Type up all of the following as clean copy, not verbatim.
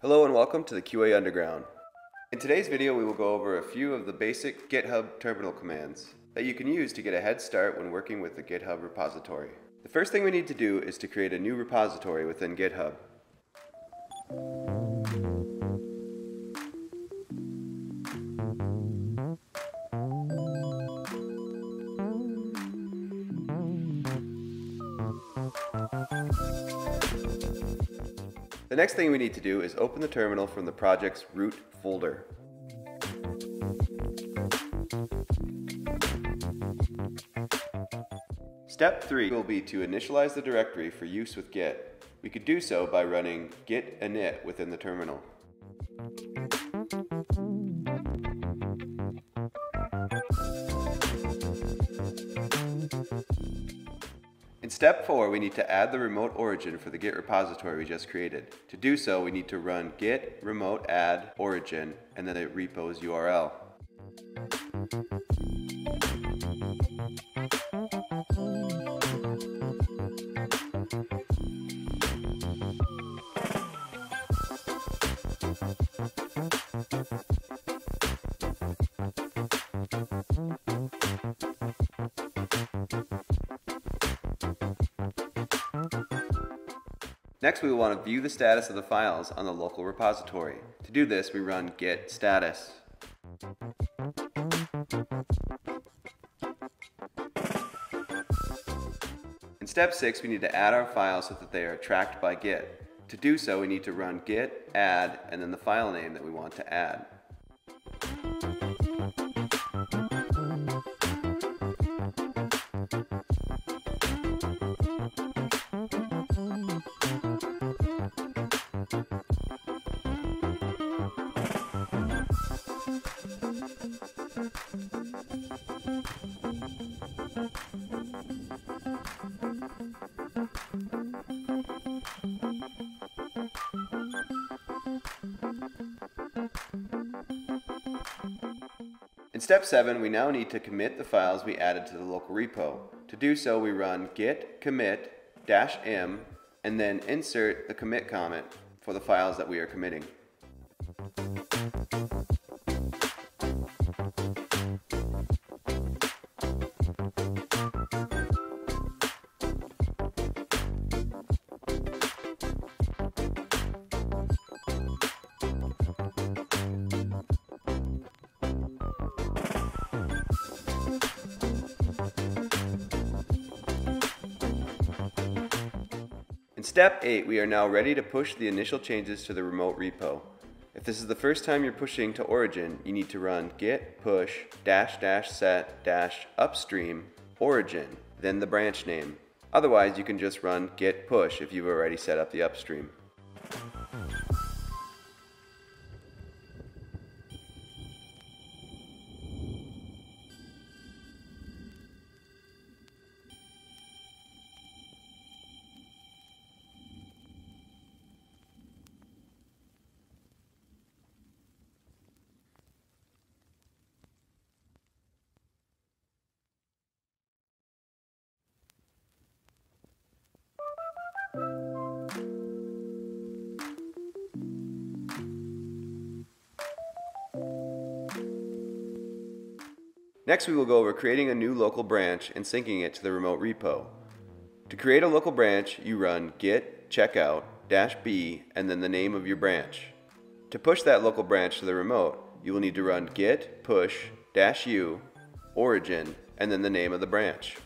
Hello and welcome to the QA Underground. In today's video we will go over a few of the basic GitHub terminal commands that you can use to get a head start when working with the GitHub repository. The first thing we need to do is to create a new repository within GitHub. The next thing we need to do is open the terminal from the project's root folder. Step 3 will be to initialize the directory for use with Git. We could do so by running git init within the terminal. In step 4, we need to add the remote origin for the Git repository we just created. To do so, we need to run git remote add origin and then the repo's URL. Next, we will want to view the status of the files on the local repository. To do this, we run git status. In step 6, we need to add our files so that they are tracked by Git. To do so, we need to run git add and then the file name that we want to add. In step 7, we now need to commit the files we added to the local repo. To do so, we run git commit -m and then insert the commit comment for the files that we are committing. In step 8, we are now ready to push the initial changes to the remote repo. If this is the first time you're pushing to origin, you need to run git push --set -upstream origin, then the branch name. Otherwise, you can just run git push if you've already set up the upstream. Next, we will go over creating a new local branch and syncing it to the remote repo. To create a local branch, you run git checkout -b and then the name of your branch. To push that local branch to the remote, you will need to run git push -u origin and then the name of the branch.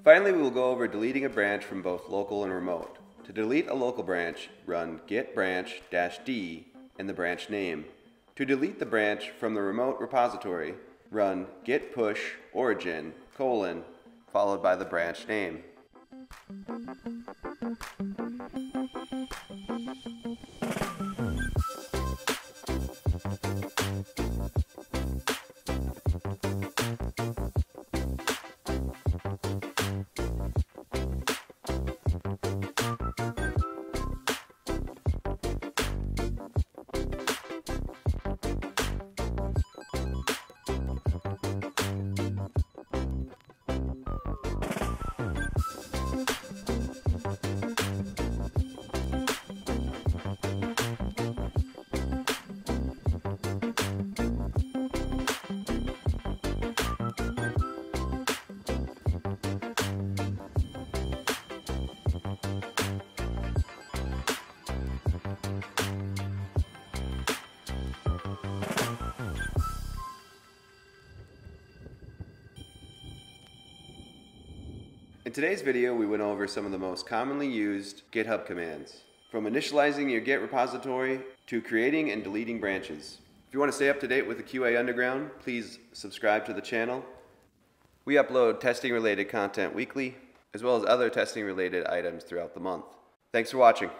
Finally, we will go over deleting a branch from both local and remote. To delete a local branch, run git branch -d and the branch name. To delete the branch from the remote repository, run git push origin : followed by the branch name. In today's video, we went over some of the most commonly used GitHub commands, from initializing your Git repository to creating and deleting branches. If you want to stay up to date with the QA Underground, please subscribe to the channel. We upload testing-related content weekly, as well as other testing-related items throughout the month. Thanks for watching.